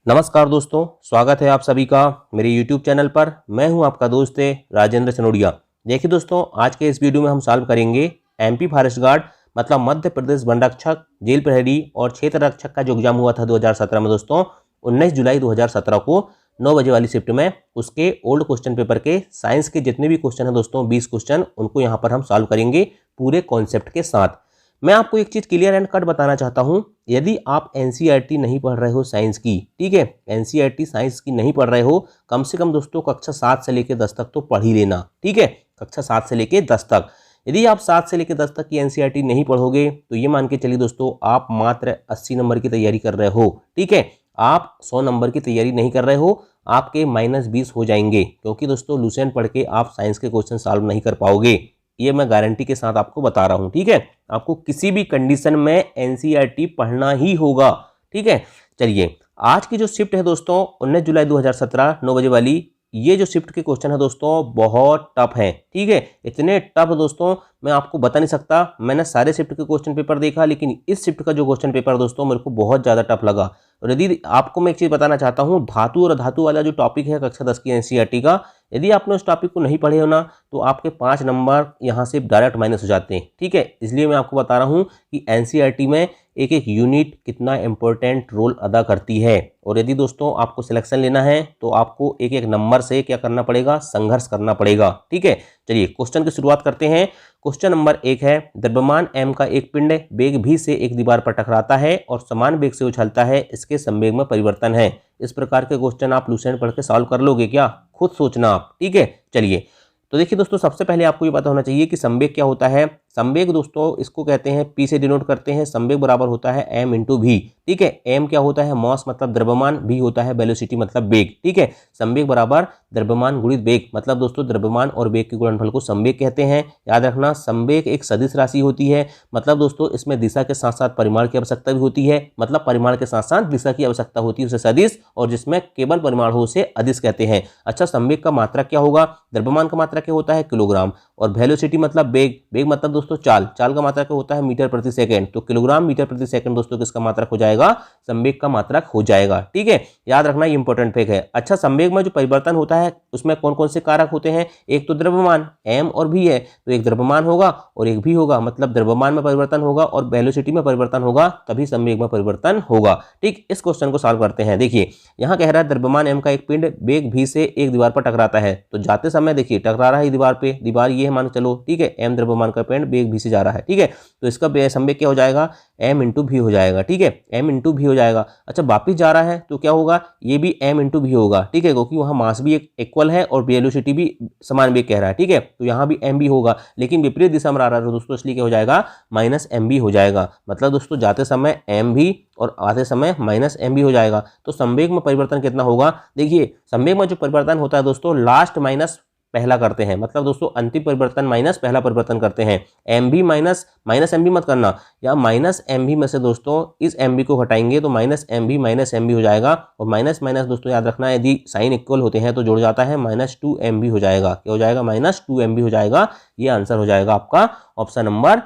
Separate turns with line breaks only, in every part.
नमस्कार दोस्तों, स्वागत है आप सभी का मेरे YouTube चैनल पर। मैं हूं आपका दोस्त राजेंद्र सनोडिया। देखिए दोस्तों, आज के इस वीडियो में हम सॉल्व करेंगे एमपी फॉरेस्ट गार्ड मतलब मध्य प्रदेश वन रक्षक, जेल प्रहरी और क्षेत्र रक्षक का जो एग्जाम हुआ था 2017 में दोस्तों 19 जुलाई 2017 को 9 बजे वाली शिफ्ट में, उसके ओल्ड क्वेश्चन पेपर के साइंस के जितने भी क्वेश्चन हैं दोस्तों 20 क्वेश्चन, उनको यहाँ पर हम सॉल्व करेंगे पूरे कॉन्सेप्ट के साथ। मैं आपको एक चीज़ क्लियर एंड कट बताना चाहता हूं, यदि आप एनसीईआरटी नहीं पढ़ रहे हो साइंस की, ठीक है, एनसीईआरटी साइंस की नहीं पढ़ रहे हो, कम से कम दोस्तों कक्षा 7 से लेकर 10 तक तो पढ़ ही लेना, ठीक है, कक्षा 7 से लेकर 10 तक। यदि आप 7 से लेकर 10 तक की एनसीईआरटी नहीं पढ़ोगे तो ये मान के चलिए दोस्तों, आप मात्र 80 नंबर की तैयारी कर रहे हो, ठीक है, आप 100 नंबर की तैयारी नहीं कर रहे हो, आपके -20 हो जाएंगे, क्योंकि दोस्तों लुसेंट पढ़ के आप साइंस के क्वेश्चन सॉल्व नहीं कर पाओगे। ये मैं गारंटी के साथ आपको बता रहा हूं, ठीक है। आपको किसी भी कंडीशन में एनसीईआरटी पढ़ना ही होगा, ठीक है। चलिए, आज की जो शिफ्ट है दोस्तों 19 जुलाई 2017 9 बजे वाली, ये जो शिफ्ट के क्वेश्चन है दोस्तों बहुत टफ है, ठीक है। इतने टफ दोस्तों मैं आपको बता नहीं सकता। मैंने सारे शिफ्ट के क्वेश्चन पेपर देखा, लेकिन इस शिफ्ट का जो क्वेश्चन पेपर दोस्तों मेरे को बहुत ज़्यादा टफ लगा। और यदि आपको मैं एक चीज़ बताना चाहता हूँ, धातु और धातु वाला जो टॉपिक है कक्षा 10 की एनसीईआरटी का, यदि आपने उस टॉपिक को नहीं पढ़े हो ना, तो आपके 5 नंबर यहाँ से डायरेक्ट माइनस हो जाते हैं, ठीक है। इसलिए मैं आपको बता रहा हूँ कि एनसीईआरटी में एक एक यूनिट कितना इंपॉर्टेंट रोल अदा करती है। और यदि दोस्तों आपको सिलेक्शन लेना है तो आपको एक एक नंबर से क्या करना पड़ेगा, संघर्ष करना पड़ेगा, ठीक है। चलिए क्वेश्चन की शुरुआत करते हैं। क्वेश्चन नंबर 1 है, द्रव्यमान m का एक पिंड वेग v से एक दीवार पर टकराता है और समान वेग से उछलता है, इसके संवेग में परिवर्तन है। इस प्रकार के क्वेश्चन आप लुसेंट पढ़ के सॉल्व कर लोगे क्या? खुद सोचना आप, ठीक है। चलिए, तो देखिए दोस्तों, सबसे पहले आपको ये पता होना चाहिए कि संवेग क्या होता है। संवेग दोस्तों इसको कहते हैं, p से डिनोट करते हैं, संवेग बराबर होता है m इंटू v, ठीक है। m क्या होता है, मॉस मतलब द्रव्यमान, v होता है वेलोसिटी मतलब वेग, ठीक है। संवेग बराबर द्रव्यमान गुणित वेग, मतलब दोस्तों द्रव्यमान और वेग के गुणनफल को संवेग कहते हैं। याद रखना, संवेग एक सदिश राशि होती है, मतलब दोस्तों इसमें दिशा के साथ साथ परिमाण की आवश्यकता भी होती है, मतलब परिमाण के साथ साथ दिशा की आवश्यकता होती है उसे सदिश, और जिसमें केवल परिमाण हो उसे अदिश कहते हैं। अच्छा, संवेग का मात्रा क्या होगा? द्रव्यमान का मात्रा क्या होता है? किलोग्राम। और वेलोसिटी मतलब वेग, वेग मतलब दोस्तों चाल, चाल का मात्रक होता है मीटर प्रति सेकंड, तो किलोग्राम मीटर प्रति सेकंड दोस्तों किसका मात्रक हो जाएगा? संवेग का मात्रक हो जाएगा, ठीक है। याद रखना, ये इंपॉर्टेंट फैक्ट है। अच्छा, संवेग में जो परिवर्तन होता है उसमें कौन कौन से कारक होते हैं? एक तो द्रव्यमान m और v है, तो एक द्रव्यमान होगा और एक v होगा, मतलब द्रव्यमान में परिवर्तन होगा और वेलोसिटी में परिवर्तन होगा, तभी संवेग में परिवर्तन होगा, ठीक। इस क्वेश्चन को सॉल्व करते हैं। देखिए, यहाँ कह रहा है द्रव्यमान m का एक पिंड वेग v से एक दीवार पर टकराता है, तो जाते समय देखिए टकरा रहा है दीवार पे, दीवार ये है मान चलो, ठीक है। m द्रव्यमान का पिंड वेग v से जा रहा है, ठीक है, तो इसका संवेग क्या हो जाएगा? m इंटू v हो जाएगा, ठीक है, m इंटू v हो जाएगा। अच्छा, वापिस जा रहा है तो क्या होगा? ये भी m इंटू v होगा, ठीक है, क्योंकि वहाँ मास भी इक्वल है और वेलोसिटी भी समान वेग कह रहा है, ठीक है, तो यहाँ भी m भी होगा, लेकिन विपरीत दिशा में आ रहा है दोस्तों, इसलिए क्या हो जाएगा? -mv हो जाएगा। मतलब दोस्तों जाते समय m भी और आते समय -mv हो जाएगा। तो संवेग में परिवर्तन कितना होगा? देखिए, संवेग में जो परिवर्तन होता है दोस्तों, लास्ट माइनस पहला करते हैं, मतलब दोस्तों अंतिम परिवर्तन माइनस पहला परिवर्तन करते हैं। mv माइनस mv मत करना, या -mv में से दोस्तों इस mv को हटाएंगे तो -mv हो जाएगा, और माइनस माइनस दोस्तों याद रखना, यदि साइन इक्वल होते हैं तो जुड़ जाता है, -2mv हो जाएगा। क्या हो जाएगा? -2mv हो जाएगा। ये आंसर हो जाएगा आपका ऑप्शन नंबर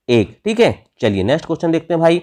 1, ठीक है। चलिए नेक्स्ट क्वेश्चन देखते हैं भाई।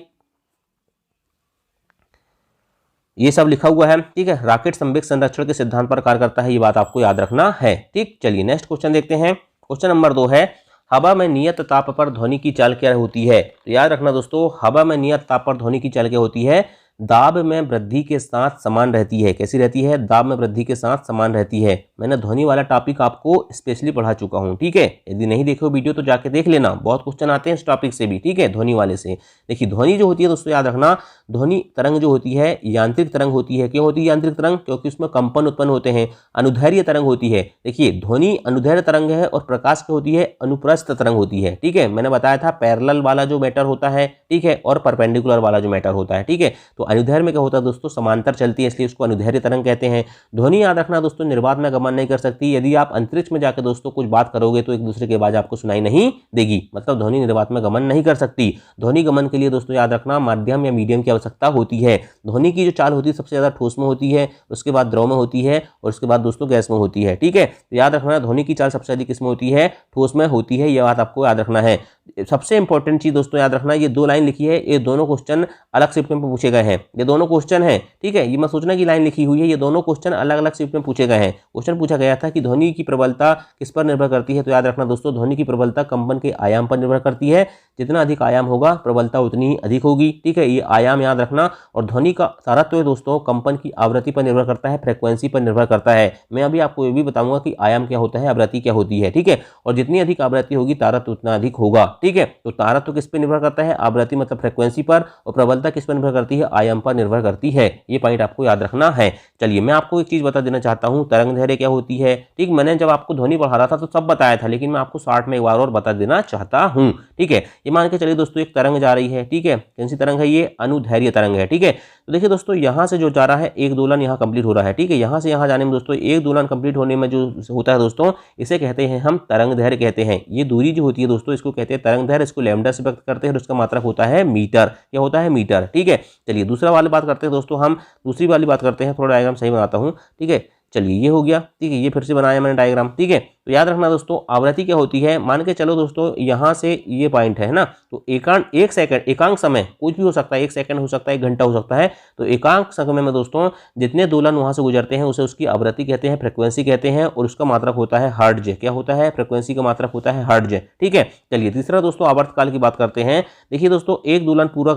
ये सब लिखा हुआ है, ठीक है। रॉकेट संवेग संरक्षण के सिद्धांत पर कार्य करता है, ये बात आपको याद रखना है, ठीक। चलिए नेक्स्ट क्वेश्चन देखते हैं। क्वेश्चन नंबर 2 है, हवा में नियत ताप पर ध्वनि की चाल क्या होती है? तो याद रखना दोस्तों, हवा में नियत ताप पर ध्वनि की चाल क्या होती है? दाब में वृद्धि के साथ समान रहती है। कैसी रहती है? दाब में वृद्धि के साथ समान रहती है। मैंने ध्वनि वाला टॉपिक आपको स्पेशली पढ़ा चुका हूँ, ठीक है। यदि नहीं देखो वीडियो तो जाके देख लेना, बहुत क्वेश्चन आते हैं इस टॉपिक से भी, ठीक है, ध्वनि वाले से। देखिए, ध्वनि जो होती है दोस्तों याद रखना, ध्वनि तरंग जो होती है यांत्रिक तरंग होती है। क्यों होती है यांत्रिक तरंग? क्योंकि उसमें कंपन उत्पन्न होते हैं। अनुदैर्ध्य तरंग होती है। देखिए, ध्वनि अनुदैर्ध्य तरंग है और प्रकाश की होती है अनुप्रस्थ तरंग होती है, ठीक है। मैंने बताया था पैरेलल वाला जो मैटर होता है, ठीक है, और परपेंडिकुलर वाला जो मैटर होता है, ठीक है। तो अनुदैर्ध्य में क्या होता है दोस्तों? समांतर चलती है, इसलिए उसको अनुदैर्ध्य तरंग कहते हैं। ध्वनि याद रखना दोस्तों निर्वात में गमन नहीं कर सकती। यदि आप अंतरिक्ष में जाकर दोस्तों कुछ बात करोगे तो एक दूसरे की आवाज आपको सुनाई नहीं देगी, मतलब ध्वनि निर्वात में गमन नहीं कर सकती। ध्वनि गमन के लिए दोस्तों याद रखना माध्यम या मीडियम की आवश्यकता होती है। ध्वनि की जो चाल होती है सबसे ज्यादा ठोस में होती है, उसके बाद द्रव में होती है, और उसके बाद दोस्तों गैस में होती है, ठीक है। तो याद रखना ध्वनि की चाल सबसे अधिक किसमें होती है? ठोस में होती है, यह बात आपको याद रखना है। सबसे इंपॉर्टेंट चीज दोस्तों याद रखना, ये 2 लाइन लिखी है, ये दोनों क्वेश्चन अलग शिफ्ट में पूछे गए हैं। ये दोनों क्वेश्चन है, ठीक है। ये मत सोचना कि लाइन लिखी हुई है, ये दोनों क्वेश्चन अलग अलग शिफ्ट में पूछे गए हैं। क्वेश्चन पूछा गया था कि ध्वनि की प्रबलता किस पर निर्भर करती है, तो याद रखना दोस्तों ध्वनि की प्रबलता कंपन के आयाम पर निर्भर करती है। जितना अधिक आयाम होगा प्रबलता उतनी ही अधिक होगी, ठीक है। ये आयाम याद रखना। और ध्वनि का तारतम्य दोस्तों कंपन की आवृत्ति पर निर्भर करता है, फ्रीक्वेंसी पर निर्भर करता है। मैं अभी आपको ये भी बताऊंगा कि आयाम क्या होता है, आवृत्ति क्या होती है, ठीक है। और जितनी अधिक आवृत्ति होगी तारतम्य उतना अधिक होगा, ठीक है। तो तारतम्य किस पर निर्भर करता है, आवृत्ति मतलब फ्रीक्वेंसी पर, और प्रबलता किस पर निर्भर करती है, आयाम पर निर्भर करती है। ये पॉइंट आपको याद रखना है। चलिए मैं आपको एक चीज बता देना चाहता हूँ, तरंग दैर्ध्य क्या होती है, ठीक। मैंने जब आपको ध्वनि पढ़ा रहा था तो सब बताया था, लेकिन मैं आपको शॉर्ट में एक बार और बता देना चाहता हूँ, ठीक है। ये मान के चलिए दोस्तों एक तरंग जा रही है, ठीक है। कौन सी तरंग है, ये अनुदैर्ध्य तरंग है, ठीक है। तो देखिए दोस्तों यहाँ से जो जा रहा है एक दोलन यहाँ कंप्लीट हो रहा है, ठीक है। यहाँ से यहाँ जाने में दोस्तों एक दोलन कंप्लीट होने में जो होता है दोस्तों, इसे कहते हैं हम तरंग दैर्ध्य कहते हैं। ये दूरी जो होती है दोस्तों इसको कहते हैं तरंग दैर्ध्य, इसको लैम्डा से व्यक्त करते हैं और इसका मात्रक होता है मीटर। क्या होता है, मीटर, ठीक है। चलिए दूसरा वाली बात करते हैं दोस्तों, हम दूसरी वाली बात करते हैं। थोड़ा डायग्राम सही बनाता हूँ, ठीक है। चलिए ये हो गया, ठीक है। ये फिर से बनाया मैंने डायग्राम, ठीक है। तो याद रखना दोस्तों आवृत्ति क्या होती है, मान के चलो दोस्तों यहाँ से ये पॉइंट है ना, तो एक सेकंड, एकांक समय कुछ भी हो सकता है, 1 सेकंड हो सकता है, 1 घंटा हो सकता है। तो एकांक समय में दोस्तों जितने दोलन वहां से गुजरते हैं उसे उसकी आवृत्ति कहते हैं, फ्रीक्वेंसी कहते हैं, और उसका मात्रक होता है हर्ट्ज। क्या होता है, फ्रीक्वेंसी का मात्रक होता है हर्ट्ज, ठीक है। चलिए तीसरा दोस्तों आवर्तकाल की बात करते हैं। देखिए दोस्तों एक दोलन पूरा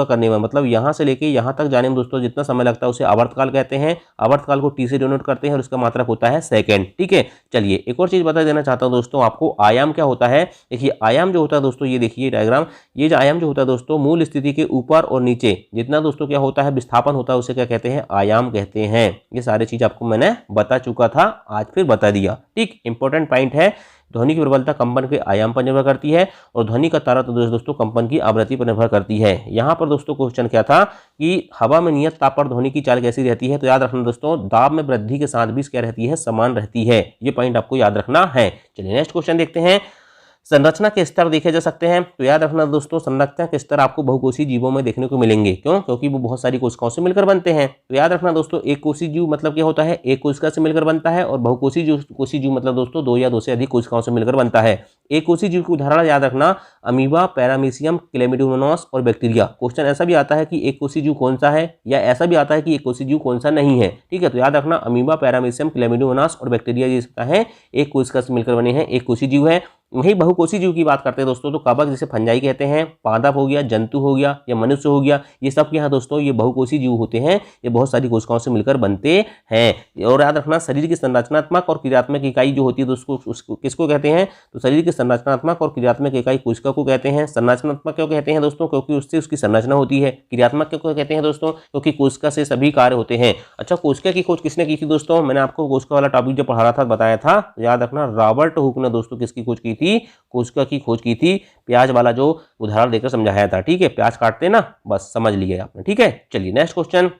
करने में मतलब यहाँ से लेके यहाँ तक जाने में दोस्तों जितना समय लगता है उसे आवर्तकाल कहते हैं। आवर्तकाल को टी से डिनोट करते हैं और उसका मात्रक होता है सेकंड, ठीक है। चलिए एक और चीज बता देना चाहता हूं दोस्तों आपको, आयाम क्या होता है। देखिए आयाम जो होता है दोस्तों, ये देखिए डायग्राम, ये जो आयाम जो होता है दोस्तों मूल स्थिति के ऊपर और नीचे जितना दोस्तों क्या होता है विस्थापन होता है उसे क्या कहते हैं, आयाम कहते हैं। ये सारी चीज आपको मैंने बता चुका था, आज फिर बता दिया, ठीक। इंपॉर्टेंट पॉइंट है, ध्वनि की प्रबलता कंपन के आयाम पर निर्भर करती है और ध्वनि का तारतम्य दोस्तों कंपन की आवृत्ति पर निर्भर करती है। यहाँ पर दोस्तों क्वेश्चन क्या था कि हवा में नियत ताप पर ध्वनि की चाल कैसी रहती है, तो याद रखना दोस्तों दाब में वृद्धि के साथ भी क्या रहती है, समान रहती है। ये पॉइंट आपको याद रखना है। चलिए नेक्स्ट क्वेश्चन देखते हैं। संरचना के स्तर देखे जा सकते हैं, तो याद रखना दोस्तों संरचना के स्तर आपको बहुकोषीय जीवों में देखने को मिलेंगे। क्यों, क्योंकि वो बहुत सारी कोशिकाओं से मिलकर बनते हैं। तो याद रखना दोस्तों एक कोशिकीय जीव मतलब क्या होता है, एक कोशिका से मिलकर बनता है, और बहुकोषीय जीव मतलब दोस्तों 2 या 2 से अधिक कोशिकाओं से मिलकर बनता है। एक कोशिकीय जीव की उदाहरण याद रखना, अमीबा, पैरामीशियम, क्लेमिडोमोनास और बैक्टीरिया। क्वेश्चन ऐसा भी आता है कि एक कोशिकीय जीव कौन सा है, या ऐसा भी आता है कि एक कोशिकीय जीव कौन सा नहीं है, ठीक है। तो याद रखना अमीबा, पैरामीशियम, क्लेमिडोमोनास और बैक्टीरिया ये क्या है, एक कोशिका से मिलकर बने हैं, एक कोशिकीय जीव है। वही बहुकोषीय जीव की बात करते हैं दोस्तों, तो कवक जिसे फंजाई कहते हैं, पादप हो गया, जंतु हो गया या मनुष्य हो गया, ये सब के यहाँ दोस्तों ये बहुकोषीय जीव होते हैं। ये बहुत सारी कोशिकाओं से मिलकर बनते हैं। और याद रखना शरीर की संरचनात्मक और क्रियात्मक इकाई जो होती है दोस्तों उसको किसको कहते हैं, तो शरीर की संरचनात्मक और क्रियात्मक इकाई कोशिका को कहते हैं। संरचनात्मक क्यों कहते हैं दोस्तों, क्योंकि उससे उसकी संरचना होती है। क्रियात्मक क्यों कहते हैं दोस्तों, क्योंकि कोशिका से सभी कार्य होते हैं। अच्छा कोशिका की खोज किसने की थी दोस्तों, मैंने आपको कोशिका वाला टॉपिक जब पढ़ा रहा था बताया था, याद रखना रॉबर्ट हुक ने दोस्तों किसकी खोज की थी, कोशिका की खोज की थी। प्याज वाला जो उदाहरण देकर समझाया था, ठीक है। प्याज काटते ना, बस समझ लिए आपने, ठीक है। चलिए नेक्स्ट क्वेश्चन।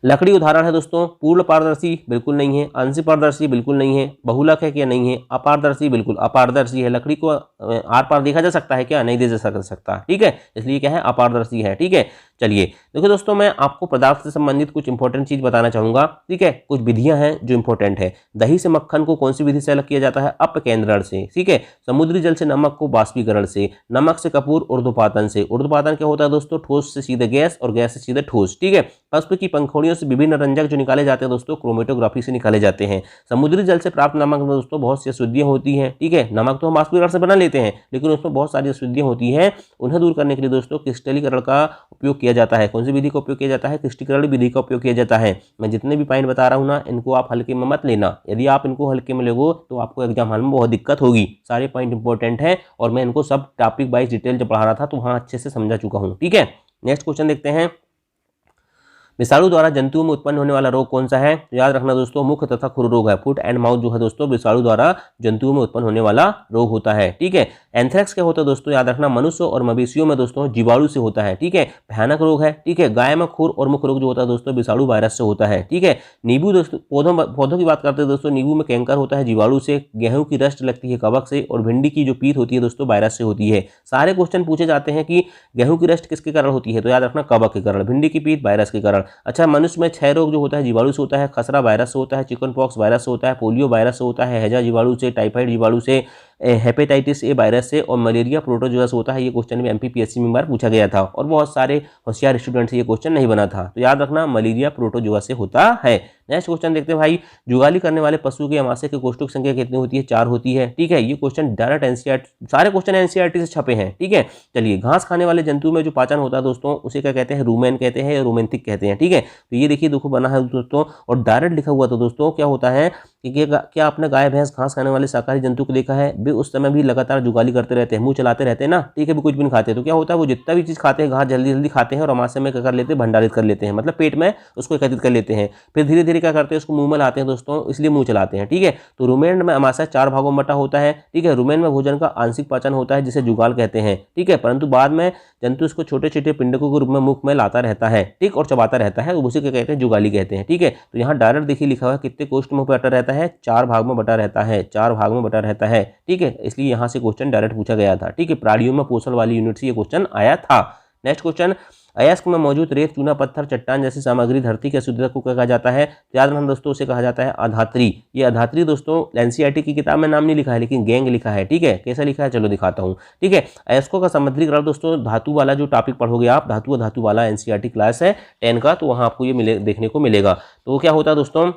लकड़ी उदाहरण है दोस्तों, पूर्ण पारदर्शी बिल्कुल नहीं है, अंश पारदर्शी बिल्कुल नहीं है, बहुलक है क्या, नहीं है, अपारदर्शी बिल्कुल अपारदर्शी है। लकड़ी को आर पार देखा जा सकता है क्या, नहीं देखा सकता, ठीक है। इसलिए क्या है, अपारदर्शी है, ठीक है। चलिए देखो दोस्तों मैं आपको पदार्थ से संबंधित कुछ इंपॉर्टेंट चीज बताना चाहूंगा, ठीक है। कुछ विधियां हैं जो इंपॉर्टेंट है। दही से मक्खन को कौन सी विधि से अलग किया जाता है, अपकेंद्रण से, ठीक है। समुद्री जल से नमक को बाष्पीकरण से, नमक से कपूर ऊर्ध्वपातन से। ऊर्ध्वपातन क्या होता है दोस्तों, ठोस से सीधे गैस और गैस से सीधे ठोस, ठीक है। पुष्प की पंखुड़ियों से विभिन्न रंजक जो निकाले जाते हैं दोस्तों क्रोमेटोग्राफी से निकाले जाते हैं। समुद्री जल से प्राप्त नमक में दोस्तों बहुत सी अशुद्धियां होती हैं, ठीक है। नमक तो हम बाष्पीकरण से बना लेते हैं, लेकिन उसमें बहुत सारी अशुद्धियां होती हैं। उन्हें दूर करने के लिए दोस्तों क्रिस्टलीकरण का उपयोग किया जाता है। कौन सी विधि का उपयोग किया जाता है, क्रिस्टलीकरण विधि का उपयोग किया जाता है। मैं जितने भी पॉइंट बता रहा हूं ना, इनको आप हल्के में मत लेना। यदि आप इनको हल्के में लोगे तो आपको एग्जाम हॉल में बहुत दिक्कत होगी। सारे पॉइंट इंपॉर्टेंट है और मैं इनको सब टॉपिक वाइज डिटेल जब पढ़ा रहा था तो वहां अच्छे से समझा चुका हूं, ठीक है। नेक्स्ट क्वेश्चन देखते हैं। विषाणु द्वारा जंतुओं में उत्पन्न होने वाला रोग कौन सा है, तो याद रखना दोस्तों मुख तथा खुर रोग है। फुट एंड माउथ जो है दोस्तों विषाणु द्वारा जंतुओं में उत्पन्न होने वाला रोग होता है, ठीक है। एंथ्रेक्स क्या होता है दोस्तों, याद रखना मनुष्य और मवेशियों में दोस्तों जीवाणु से होता है, ठीक है। भयानक रोग है, ठीक है। गाय में खुर और मुख रोग जो होता है दोस्तों विषाणु वायरस से होता है, ठीक है। नींबू दोस्तों पौधों की बात करते हैं दोस्तों, नींबू में कैंकर होता है जीवाणु से। गेहूं की रस्ट लगती है कवक से, और भिंडी की जो पीत होती है दोस्तों वायरस से होती है। सारे क्वेश्चन पूछे जाते हैं कि गेहूं की रस्ट किसके कारण होती है, तो याद रखना कवक के कारण। भिंडी की पीत वायरस के कारण। अच्छा मनुष्य में क्षय रोग जो होता है जीवाणु से होता है। खसरा वायरस से होता है। चिकन पॉक्स वायरस से होता है। पोलियो वायरस से होता है। हैजा जीवाणु से, टाइफाइड जीवाणु से, हेपेटाइटिस ए वायरस से और मलेरिया प्रोटोजोआ से होता है। ये क्वेश्चन भी एमपीपीएससी में बार पूछा गया था और बहुत सारे होशियार स्टूडेंट से ये क्वेश्चन नहीं बना था, तो याद रखना मलेरिया प्रोटोजोआ से होता है। नेक्स्ट क्वेश्चन देखते हैं भाई, जुगाली करने वाले पशु के अमाशय की कोष्ठक संख्या कितनी होती है? 4 होती है। ठीक है, ये क्वेश्चन डायरेक्ट एनसीईआरटी, सारे क्वेश्चन एनसीईआरटी से छपे हैं। ठीक है, चलिए, घास खाने वाले जंतु में जो पाचन होता है दोस्तों, उसे क्या कहते हैं? रूमेन कहते हैं, रोमेंथिक कहते हैं। ठीक है, तो ये देखिए देखो बना है दोस्तों और डायरेक्ट लिखा हुआ। तो दोस्तों क्या होता है कि क्या आपने गाय भैंस घास खाने वाले शाकाहारी जंतु को देखा है? भी उस समय भी लगातार जुगाली करते रहते हैं, मुंह चलाते रहते हैं ना। ठीक है, भी कुछ भी नहीं खाते, तो क्या होता है वो जितना भी चीज खाते हैं घास जल्दी जल्दी खाते हैं और अमाशय में क्या कर लेते हैं? भंडारित कर लेते हैं, मतलब पेट में उसको एकत्रित कर लेते हैं। फिर धीरे धीरे क्या करते हैं? उसको मुंह में लाते हैं दोस्तों, इसलिए मुंह चलाते हैं। ठीक है, तो रुमेन में अमाशय 4 भागों में बटा होता है। ठीक है, रुमेन में भोजन का आंशिक पाचन होता है जिसे जुगाल कहते हैं। ठीक है, परंतु बाद में जंतु इसको छोटे छोटे पिंडकों के रूप में मुख में लाता रहता है, ठीक, और चबाता रहता है, उसी को कहते हैं जुगाली कहते हैं। ठीक है, तो यहाँ डायरेक्ट देखिए लिखा हुआ है कितने कोष्ठ में बटा रहता है? 4 भाग में बटा रहता है, 4 भाग में बटा रहता है। ठीक है, इसलिए यहाँ से क्वेश्चन डायरेक्ट पूछा गया था। ठीक है, प्राणियों में पोषण वाली यूनिट से ये क्वेश्चन आया था। नेक्स्ट क्वेश्चन, अयस्क में मौजूद रेत, चूना, पत्थर, चट्टान जैसी सामग्री धरती की अशुद्धता को कहा जाता है? याद रखना दोस्तों, उसे कहा जाता है अधात्री। ये अधात्री दोस्तों एनसीईआरटी की किताब में नाम नहीं लिखा है, लेकिन गैंग लिखा है। ठीक है, कैसा लिखा है चलो दिखाता हूँ। ठीक है, अयस्कों का समुद्रीकरण दोस्तों, धातु वाला जो टॉपिक पढ़ोगे आप, धातु और धातु वाला एनसीईआरटी क्लास है 10 का, तो वहाँ आपको ये देखने को मिलेगा। तो क्या होता है दोस्तों,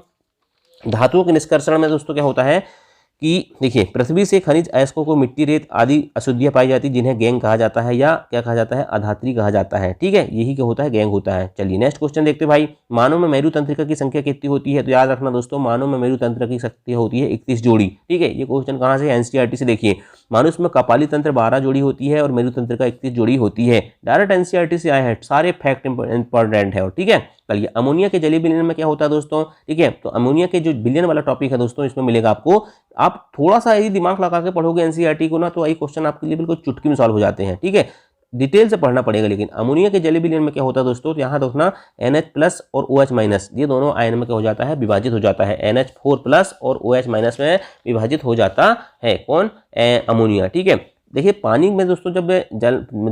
धातुओं के निष्कर्षण में दोस्तों क्या होता है कि देखिए, पृथ्वी से खनिज अयस्कों को मिट्टी, रेत आदि अशुद्धियां पाई जाती जिन्हें गैंग कहा जाता है या क्या कहा जाता है? अधात्री कहा जाता है। ठीक है, यही क्या होता है? गैंग होता है। चलिए नेक्स्ट क्वेश्चन देखते हैं भाई, मानव में मेरु तंत्रिका की संख्या कितनी होती है? तो याद रखना दोस्तों, मानव में मेरु तंत्रिका की संख्या होती है 31 जोड़ी। ठीक है, ये क्वेश्चन कहाँ से? एनसीईआरटी से। देखिए, मनुष्य में कपाली तंत्र 12 जोड़ी होती है और मेरु तंत्रिका 31 जोड़ी होती है। डायरेक्ट एनसीईआरटी से आया है, सारे फैक्ट इंपॉर्टेंट है। और ठीक है, चलिए, अमोनिया के जलीय विलयन में क्या होता है दोस्तों? ठीक है, तो अमोनिया के जो विलयन वाला टॉपिक है दोस्तों, इसमें मिलेगा आपको। आप थोड़ा सा यदि दिमाग लगा के पढ़ोगे एनसीईआरटी को ना, तो ये क्वेश्चन आपके लिए बिल्कुल चुटकी में सॉल्व हो जाते हैं। ठीक है, डिटेल से पढ़ना पड़ेगा। लेकिन अमोनिया के जलीय विलयन में क्या होता है दोस्तों? तो यहाँ देखना NH+ और OH- ये दोनों आयन में क्या हो जाता है? विभाजित हो जाता है। NH4+ और OH- में विभाजित हो जाता है। कौन? अमोनिया। ठीक है, देखिए, पानी में दोस्तों जब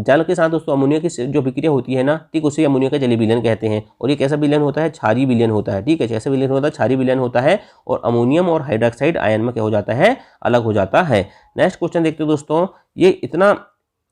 जल के साथ दोस्तों अमोनिया की जो विक्रिया होती है ना, ठीक, उसे अमोनिया का जलीय विलयन कहते हैं। और ये कैसा विलयन होता है? क्षारीय विलयन होता है। ठीक है, कैसा विलयन होता है? क्षारीय विलयन होता है। और अमोनियम और हाइड्रोक्साइड आयन में क्या हो जाता है? अलग हो जाता है। नेक्स्ट क्वेश्चन देखते हो दोस्तों, ये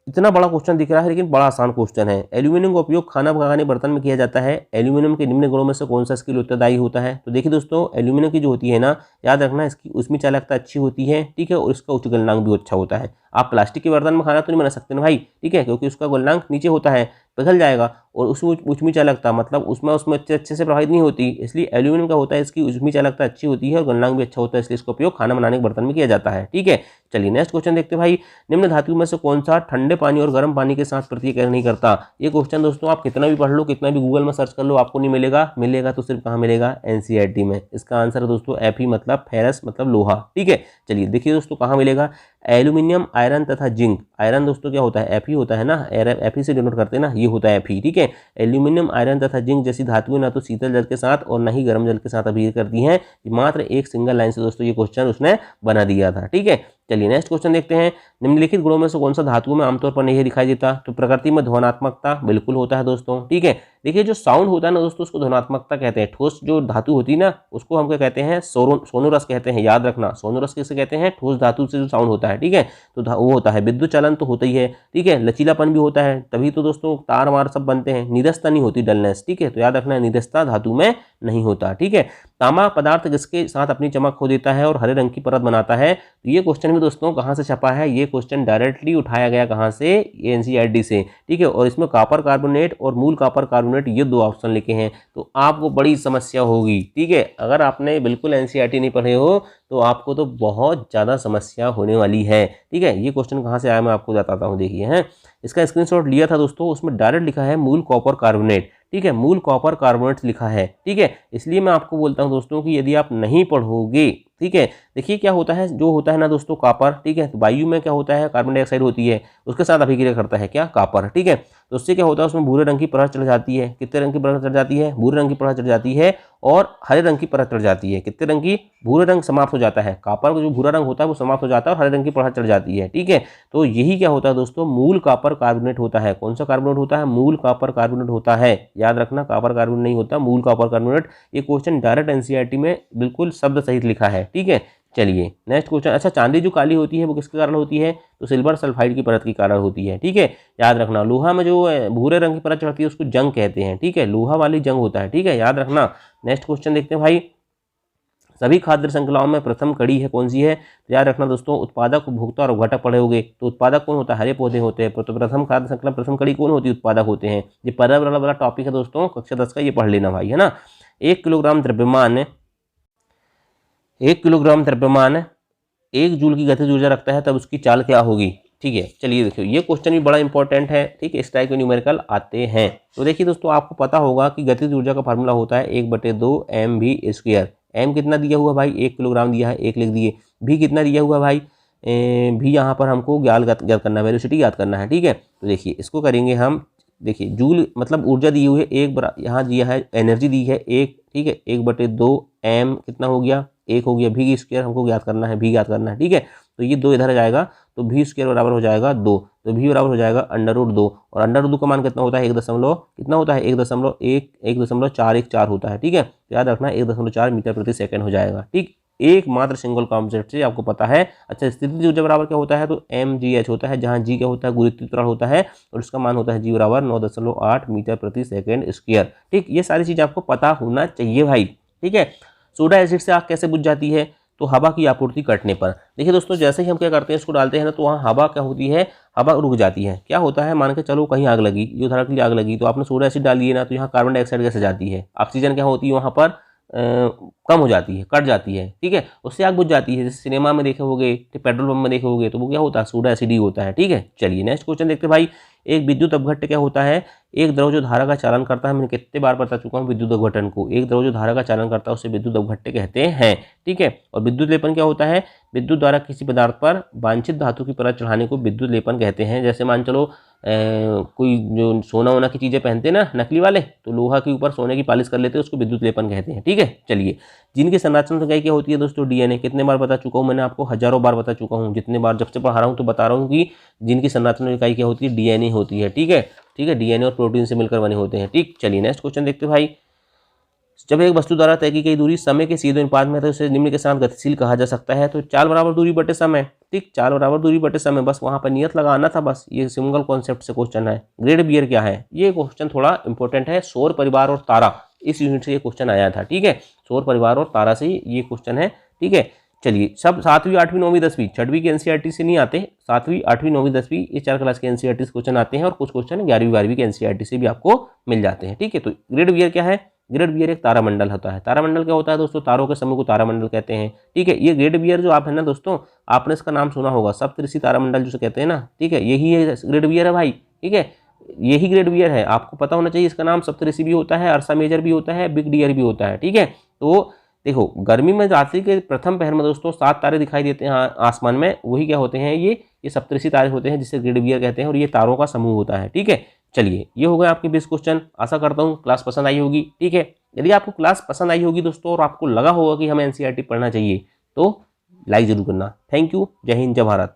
इतना बड़ा क्वेश्चन दिख रहा है लेकिन बड़ा आसान क्वेश्चन है। एल्यूमिनियम का उपयोग खाना पकाने बर्तन में किया जाता है। एल्यूमिनियम के निम्न गुणों में से कौन सा इसके लिए उत्तरदायी होता है? तो देखिए दोस्तों, एल्यूमिनियम की जो होती है ना, याद रखना इसकी उसमें चालकता अच्छी होती है। ठीक है, और इसका उच्च गलनांक भी अच्छा होता है। आप प्लास्टिक के बर्तन में खाना तो नहीं बना सकते ना भाई। ठीक है, क्योंकि उसका गलनांक नीचे होता है, पिघल जाएगा, और उसमें उच्च चालकता मतलब उसमें अच्छे से प्रभावित नहीं होती। इसलिए एल्यूमिनियम का होता है, इसकी उच्च चालकता अच्छी होती है और गलनांक भी अच्छा होता है, इसलिए इसका उपयोग खाना बनाने के बर्तन में किया जाता है। ठीक है, चलिए नेक्स्ट क्वेश्चन देखते हैं भाई, निम्न धातु में से कौन सा ठंडे पानी और गर्म पानी के साथ प्रतिक्रिया नहीं करता? ये क्वेश्चन दोस्तों आप कितना भी पढ़ लो, कितना भी गूगल में सर्च कर लो, आपको नहीं मिलेगा। मिलेगा तो सिर्फ कहाँ मिलेगा? एनसीईआरटी में। इसका आंसर है दोस्तों Fe मतलब फेरस मतलब लोहा। ठीक है, चलिए देखिए दोस्तों कहाँ मिलेगा? एल्यूमिनियम, आयरन तथा जिंक। आयरन दोस्तों क्या होता है? Fe होता है ना, Fe से डिनोट करते हैं ना, ये होता है Fe। ठीक है, एल्यूमिनियम, आयरन तथा जिंक जैसी धातुएं ना तो शीतल जल के साथ और न ही गर्म जल के साथ अभिक्रिया करती हैं। मात्र एक सिंगल लाइन से दोस्तों ये क्वेश्चन उसने बना दिया था। ठीक है, चलिए नेक्स्ट क्वेश्चन देखते हैं, निम्नलिखित गुणों में से कौन सा धातुओं में आमतौर पर नहीं दिखाई देता? तो प्रकृति में ध्वनात्मकता बिल्कुल होता है दोस्तों। ठीक है, देखिए जो साउंड होता है ना दोस्तों, उसको ध्वनात्मकता कहते हैं। ठोस जो धातु होती है ना, उसको हम क्या कहते हैं? सोनोरस कहते हैं। याद रखना, सोनोरस किसे कहते हैं? ठोस धातु से जो साउंड होता है। ठीक है, तो वो होता है। विद्युत चालन तो होता ही है। ठीक है, लचीलापन भी होता है, तभी तो दोस्तों तार वार सब बनते हैं। निरस्ता नहीं होती, डलनेस। ठीक है, तो याद रखना निरस्ता धातु में नहीं होता। ठीक है, तांबा पदार्थ जिसके साथ अपनी चमक खो देता है और हरे रंग की परत बनाता है। तो ये क्वेश्चन भी दोस्तों कहाँ से छपा है? ये क्वेश्चन डायरेक्टली उठाया गया कहाँ से? एनसीईआरटी से। ठीक है, और इसमें कॉपर कार्बोनेट और मूल कॉपर कार्बोनेट ये 2 ऑप्शन लिखे हैं, तो आपको बड़ी समस्या होगी। ठीक है, अगर आपने बिल्कुल एनसीईआरटी नहीं पढ़े हो तो आपको तो बहुत ज़्यादा समस्या होने वाली है। ठीक है, ये क्वेश्चन कहाँ से आया मैं आपको बताता हूँ। देखिए हैं, इसका स्क्रीनशॉट लिया था दोस्तों, उसमें डायरेक्ट लिखा है मूल कॉपर कार्बोनेट। ठीक है, मूल कॉपर कार्बोनेट लिखा है। ठीक है, इसलिए मैं आपको बोलता हूं दोस्तों कि यदि आप नहीं पढ़ोगे, ठीक है, देखिए क्या होता है, जो होता है ना दोस्तों कॉपर, ठीक है, तो वायु में क्या होता है? कार्बन डाइऑक्साइड होती है, उसके साथ अभिक्रिया करता है क्या? कॉपर। ठीक है, तो उससे क्या होता है? उसमें भूरे रंग की परत चढ़ जाती है। कितने रंग की परत चढ़ जाती है? भूरे रंग की परत चढ़ जाती है और हरे रंग की परत चढ़ जाती है। कितने रंग की? भूरे रंग समाप्त हो जाता है, कॉपर का जो भूरा रंग होता है वो समाप्त हो जाता है और हरे रंग की परत चढ़ जाती है। ठीक है, तो यही क्या होता है दोस्तों? मूल कॉपर कार्बोनेट होता है। कौन सा कार्बोनेट होता है? मूल कॉपर कार्बोनेट होता है। याद रखना, कॉपर कार्बोनेट नहीं होता, मूल कॉपर कार्बोनेट। ये क्वेश्चन डायरेक्ट एनसीईआरटी में बिल्कुल शब्द सहित लिखा है। ठीक है, चलिए नेक्स्ट क्वेश्चन। अच्छा, चांदी जो काली होती है वो किसके कारण होती है? तो सिल्वर सल्फाइड की परत के कारण होती है। ठीक है, याद रखना। लोहा में जो भूरे रंग की परत चढ़ती है उसको जंग कहते हैं। ठीक है, लोहा वाली जंग होता है। ठीक है, याद रखना। नेक्स्ट क्वेश्चन देखते हैं भाई। सभी खाद्य श्रृंखलाओं में प्रथम कड़ी है कौन सी है? तो याद रखना दोस्तों, उत्पादक, उपभोक्ता और घटक पढ़े होंगे। तो उत्पादक कौन होता है? हरे पौधे होते हैं। तो प्रथम खाद्य श्रृंखला प्रथम कड़ी कौन होती है? उत्पादक होते हैं। ये पर्यावरण वाला टॉपिक है दोस्तों, कक्षा 10 का, ये पढ़ लेना भाई, है ना। 1 किलोग्राम द्रव्यमान 1 जूल की गतिज ऊर्जा रखता है, तब उसकी चाल क्या होगी? ठीक है, चलिए देखिए, ये क्वेश्चन भी बड़ा इंपॉर्टेंट है। ठीक है, इस टाइप के न्यूमेरिकल आते हैं। तो देखिए दोस्तों, आपको पता होगा कि गतिज ऊर्जा का फार्मूला होता है 1/2 mv²। एम कितना दिया हुआ भाई? 1 किलोग्राम दिया है, 1 लिख दिए। भी कितना दिया हुआ भाई? भी यहाँ पर हमको ज्ञात करना है, वेलोसिटी याद करना है। ठीक है, तो देखिए इसको करेंगे हम। देखिए जूल मतलब ऊर्जा दी हुई है, यहाँ दिया है एनर्जी दी है 1। ठीक है, 1/2 m कितना हो गया? 1 हो गया। भी स्क्वायर हमको ज्ञात करना है, भी ज्ञात करना है। ठीक है, तो ये 2 इधर आ जाएगा, तो भी स्क्वायर बराबर हो जाएगा 2। तो भी बराबर हो जाएगा √2, और √2 का मान कितना होता है? 1 कितना होता है? 1.414 होता है। ठीक है, तो याद रखना 1.4 मीटर प्रति सेकंड हो जाएगा। ठीक, एकमात्र सिंगल कॉन्सेप्ट से आपको पता है। अच्छा, स्थितिज ऊर्जा बराबर क्या होता है? तो mgh होता है, जहाँ g क्या होता है? गुरुत्वीय त्वरण होता है, और उसका मान होता है g बराबर 9.8 मीटर प्रति सेकंड स्क्वायर। ठीक, ये सारी चीज़ आपको पता होना चाहिए भाई। ठीक है, सोडा एसिड से आग कैसे बुझ जाती है? तो हवा की आपूर्ति कटने पर। देखिए दोस्तों, जैसे ही हम क्या करते हैं, इसको डालते हैं ना, तो वहाँ हवा क्या होती है? हवा रुक जाती है। क्या होता है? मान के चलो कहीं आग लगी, ये उदाहरण के लिए आग लगी, तो आपने सोडा एसिड डाल दिए ना, तो यहाँ कार्बन डाइऑक्साइड गैस जाती है, ऑक्सीजन क्या होती है वहाँ पर? कम हो जाती है, कट जाती है। ठीक है, उससे आग बुझ जाती है। जैसे सिनेमा में देखे होगे, पेट्रोल पंप में देखे होगे, तो वो क्या होता है? सोडा एसिड ही होता है। ठीक है, चलिए नेक्स्ट क्वेश्चन देखते हैं भाई। एक विद्युत अपघट्य क्या होता है? एक द्रव जो धारा का चालन करता है, मैंने कितने बार बता चुका हूँ विद्युत अपघटन को। एक द्रव जो धारा का चालन करता है उसे विद्युत अपघट्य कहते हैं। ठीक है, और विद्युत लेपन क्या होता है? विद्युत द्वारा किसी पदार्थ पर वांछित धातु की परत चढ़ाने को विद्युत लेपन कहते हैं। जैसे मान चलो कोई जो सोना वोना की चीज़ें पहनते हैं ना नकली वाले, तो लोहा के ऊपर सोने की पालिश कर लेते हैं, उसको विद्युत लेपन कहते हैं। ठीक है, चलिए। जिनकी संरचना इकाई क्या होती है दोस्तों? डीएनए। कितने बार बता चुका हूँ मैंने आपको? हजारों बार बता चुका हूँ। जितने बार जब से पढ़ा रहा हूँ तो बता रहा हूँ कि जिनकी संरचना इकाई क्या होती है? डीएनए होती है। ठीक है, ठीक है, डीएनए और प्रोटीन से मिलकर बने होते हैं। ठीक, चलिए नेक्स्ट क्वेश्चन देखते हैं भाई। जब एक वस्तु द्वारा तय की गई दूरी समय के सीधे अनुपात में है, तो उसे निम्न के साथ गतिशील कहा जा सकता है। तो चाल बराबर दूरी बटे समय। ठीक, चाल बराबर दूरी बटे समय, बस वहां पर नियत लगाना था, बस। ये सिंगल कॉन्सेप्ट से क्वेश्चन है। ग्रेड बियर क्या है? ये क्वेश्चन थोड़ा इंपॉर्टेंट है। सौर परिवार और तारा, इस यूनिट से ये क्वेश्चन आया था। ठीक है, सौर परिवार और तारा से ये क्वेश्चन है। ठीक है, चलिए। सब 7वीं 8वीं 9वीं 10वीं 6वीं के एनसीईआरटी से नहीं आते, 7वीं 8वीं 9वीं 10वीं ये 4 क्लास के एनसीईआरटी से क्वेश्चन आते हैं, और कुछ क्वेश्चन 11वीं 12वीं के एनसीईआरटी से भी आपको मिल जाते हैं। ठीक है, तो ग्रेड बियर क्या है? ग्रेड बियर एक तारामंडल होता है। तारामंडल क्या होता है दोस्तों? तारों के समूह को तारामंडल कहते हैं। ठीक है, ये ग्रेड बियर जो आप है ना दोस्तों, आपने इसका नाम सुना होगा, सप्तऋषि तारामंडल जिसे कहते हैं ना। ठीक है, यही है ग्रेड बियर है भाई। ठीक है, यही ग्रेड बियर है, आपको पता होना चाहिए। इसका नाम सप्तऋषि भी होता है, अर्सा मेजर भी होता है, बिग डियर भी होता है। ठीक है, तो देखो, गर्मी में रात्रि के प्रथम पहर में दोस्तों 7 तारे दिखाई देते हैं आसमान में, वही क्या होते हैं? ये सप्तऋषि तारे होते हैं, जिसे ग्रेड बियर कहते हैं, और ये तारों का समूह होता है। ठीक है, चलिए, ये हो गए आपके 20 क्वेश्चन। आशा करता हूँ क्लास पसंद आई होगी। ठीक है, यदि आपको क्लास पसंद आई होगी दोस्तों, और आपको लगा होगा कि हमें एनसीईआरटी पढ़ना चाहिए, तो लाइक जरूर करना। Thank you. जय हिंद, जय भारत।